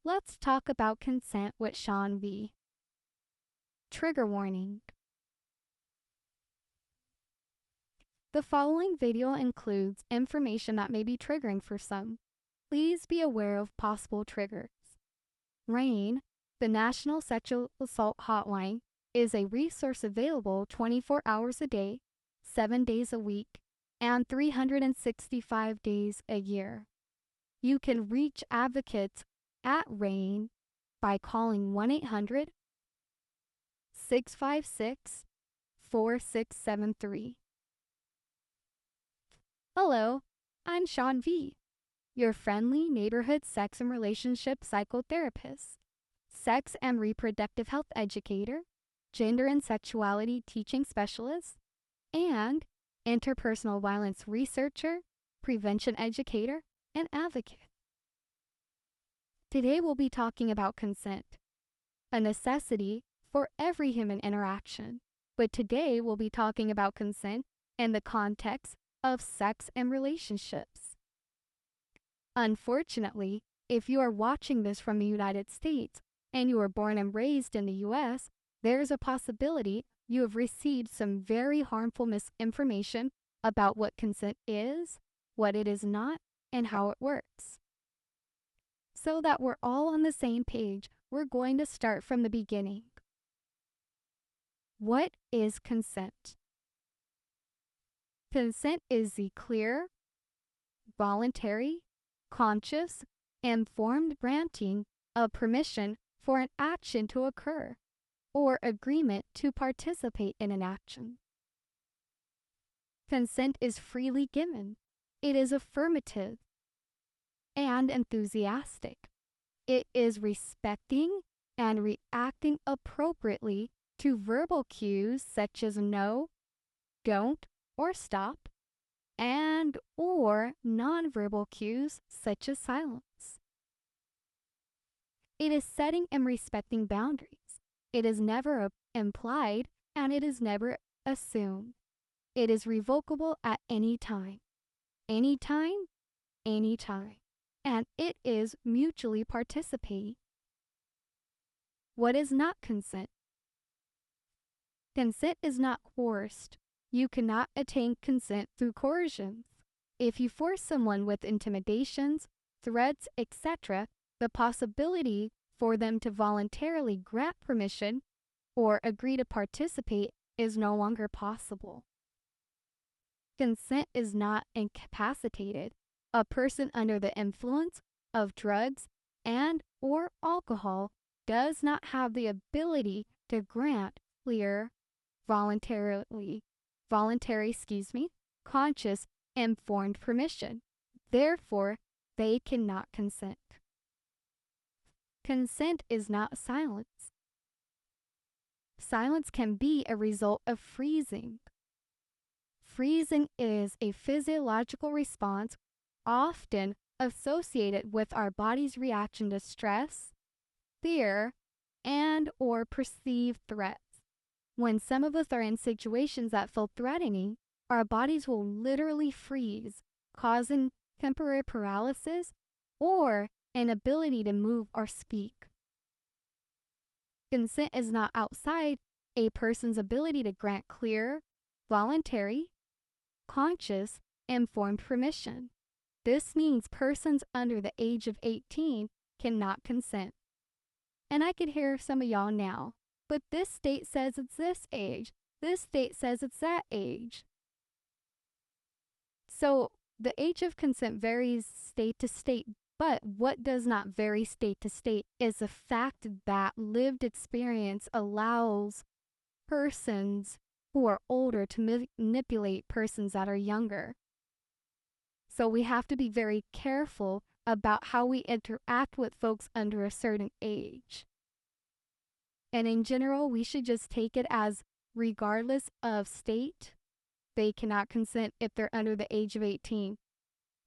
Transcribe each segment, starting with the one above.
Let's talk about consent with Shawn Vee. Trigger warning. The following video includes information that may be triggering for some. Please be aware of possible triggers. RAIN, the National Sexual Assault Hotline, is a resource available 24 hours a day, 7 days a week, and 365 days a year. You can reach advocates at RAIN by calling 1-800-656-4673. Hello, I'm Shawn Vee, your friendly neighborhood sex and relationship psychotherapist, sex and reproductive health educator, gender and sexuality teaching specialist, and interpersonal violence researcher, prevention educator, and advocate. Today we'll be talking about consent, a necessity for every human interaction. But today we'll be talking about consent in the context of sex and relationships. Unfortunately, if you are watching this from the United States and you were born and raised in the US, there's a possibility you have received some very harmful misinformation about what consent is, what it is not, and how it works. So that we're all on the same page, we're going to start from the beginning. What is consent? Consent is the clear, voluntary, conscious, informed granting of permission for an action to occur or agreement to participate in an action. Consent is freely given. It is affirmative and enthusiastic. It is respecting and reacting appropriately to verbal cues such as no, don't, or stop, and or nonverbal cues such as silence. It is setting and respecting boundaries. It is never implied and it is never assumed. It is revocable at any time. Anytime, anytime. And it is mutually participating. What is not consent? Consent is not coerced. You cannot attain consent through coercion. If you force someone with intimidations, threats, etc., the possibility for them to voluntarily grant permission or agree to participate is no longer possible. Consent is not incapacitated. A person under the influence of drugs and or alcohol does not have the ability to grant clear, voluntary, conscious, informed permission. Therefore, they cannot consent. Consent is not silence. Silence can be a result of freezing. Freezing is a physiological response often associated with our body's reaction to stress, fear, and or perceived threats. When some of us are in situations that feel threatening, our bodies will literally freeze, causing temporary paralysis or inability to move or speak. Consent is not outside a person's ability to grant clear, voluntary, conscious, informed permission. This means persons under the age of 18 cannot consent. And I can hear some of y'all now, but this state says it's this age. This state says it's that age. So the age of consent varies state to state, but what does not vary state to state is the fact that lived experience allows persons who are older to manipulate persons that are younger. So we have to be very careful about how we interact with folks under a certain age. And in general, we should just take it as regardless of state, they cannot consent if they're under the age of 18.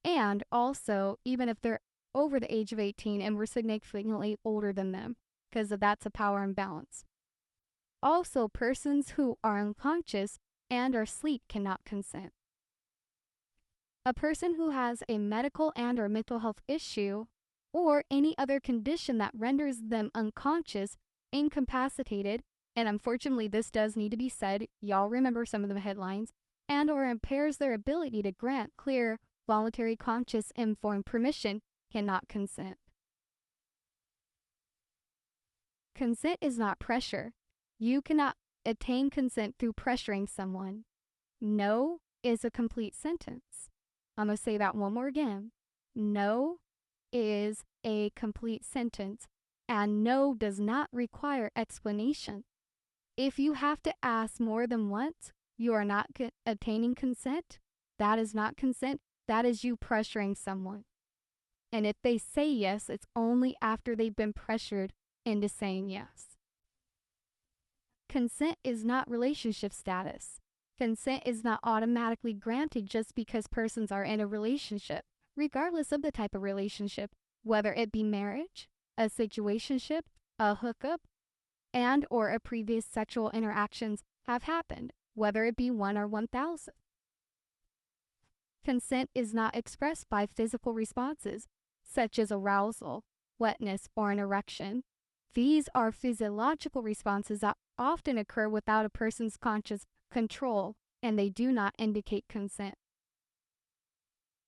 And also, even if they're over the age of 18 and we're significantly older than them, because that's a power imbalance. Also, persons who are unconscious and or asleep cannot consent. A person who has a medical and or mental health issue or any other condition that renders them unconscious, incapacitated, and unfortunately this does need to be said, y'all remember some of the headlines, and or impairs their ability to grant clear, voluntary, conscious, informed permission, cannot consent. Consent is not pressure. You cannot attain consent through pressuring someone. No is a complete sentence. I'm going to say that one more again. No is a complete sentence, and no does not require explanation. If you have to ask more than once, you are not obtaining consent. That is not consent. That is you pressuring someone. And if they say yes, it's only after they've been pressured into saying yes. Consent is not relationship status. Consent is not automatically granted just because persons are in a relationship, regardless of the type of relationship, whether it be marriage, a situationship, a hookup, and or a previous sexual interactions have happened, whether it be 1 or 1,000. Consent is not expressed by physical responses, such as arousal, wetness, or an erection. These are physiological responses that often occur without a person's conscious control, and they do not indicate consent.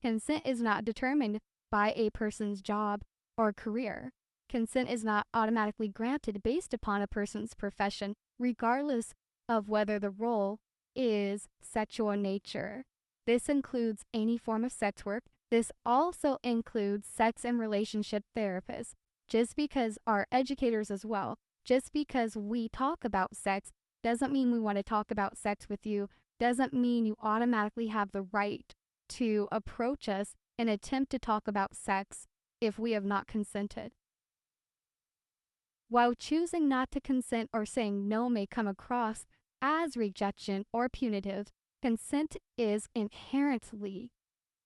Consent is not determined by a person's job or career. Consent is not automatically granted based upon a person's profession, regardless of whether the role is sexual in nature. This includes any form of sex work. This also includes sex and relationship therapists. Just because our educators as well, just because we talk about sex doesn't mean we want to talk about sex with you, doesn't mean you automatically have the right to approach us and attempt to talk about sex if we have not consented. While choosing not to consent or saying no may come across as rejection or punitive, consent is inherently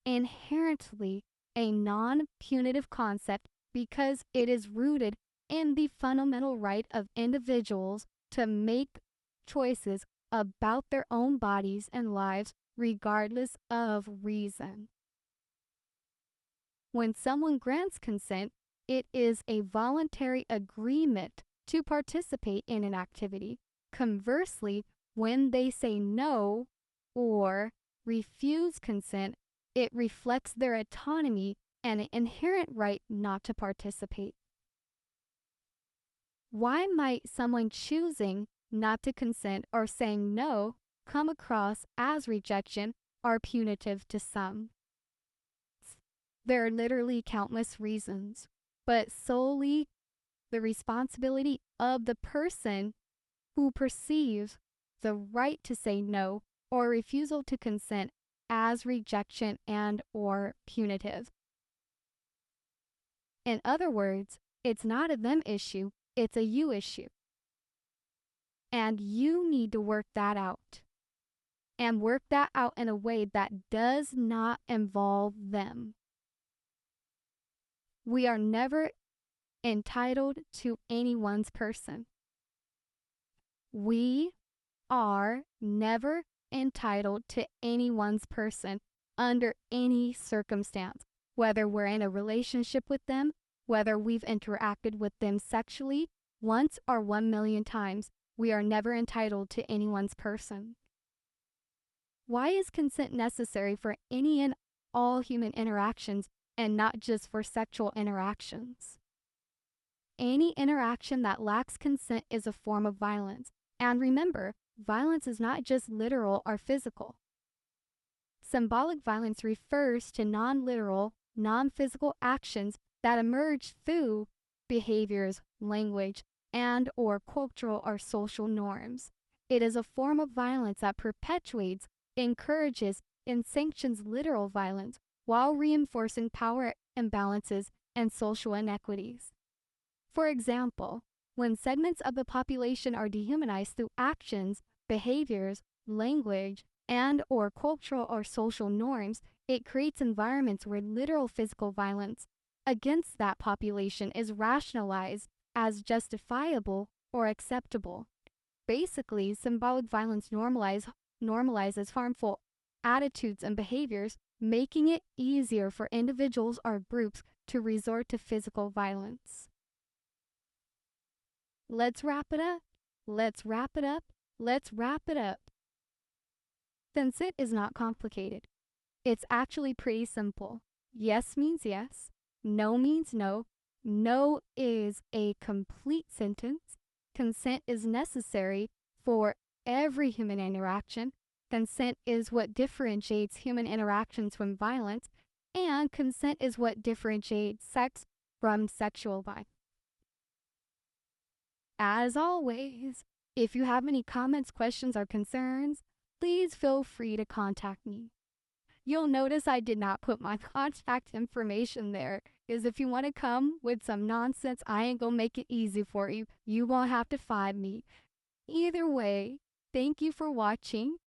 a non-punitive concept because it is rooted in the fundamental right of individuals to make choices about their own bodies and lives regardless of reason. When someone grants consent, it is a voluntary agreement to participate in an activity. Conversely, when they say no or refuse consent, it reflects their autonomy and an inherent right not to participate. Why might someone choosing not to consent or saying no come across as rejection or punitive to some? There are literally countless reasons, but solely the responsibility of the person who perceives the right to say no or refusal to consent as rejection and or punitive. In other words, it's not a them issue, it's a you issue. And you need to work that out. And work that out in a way that does not involve them. We are never entitled to anyone's person. We are never entitled to anyone's person under any circumstance, whether we're in a relationship with them, whether we've interacted with them sexually once or 1,000,000 times. We are never entitled to anyone's person. Why is consent necessary for any and all human interactions and not just for sexual interactions? Any interaction that lacks consent is a form of violence. And remember, violence is not just literal or physical. Symbolic violence refers to non-literal, non-physical actions that emerge through behaviors, language, and or cultural or social norms. It is a form of violence that perpetuates, encourages, and sanctions literal violence while reinforcing power imbalances and social inequities. For example, when segments of the population are dehumanized through actions, behaviors, language, and or cultural or social norms, it creates environments where literal physical violence against that population is rationalized as justifiable or acceptable. Basically, symbolic violence normalizes harmful attitudes and behaviors, making it easier for individuals or groups to resort to physical violence. Let's wrap it up. Let's wrap it up. Let's wrap it up. Consent is not complicated. It's actually pretty simple. Yes means yes. No means no. No is a complete sentence. Consent is necessary for every human interaction. Consent is what differentiates human interactions from violence, and consent is what differentiates sex from sexual violence. As always, if you have any comments, questions, or concerns, please feel free to contact me. You'll notice I did not put my contact information there, because if you want to come with some nonsense, I ain't gonna make it easy for you. You won't have to find me. Either way, thank you for watching.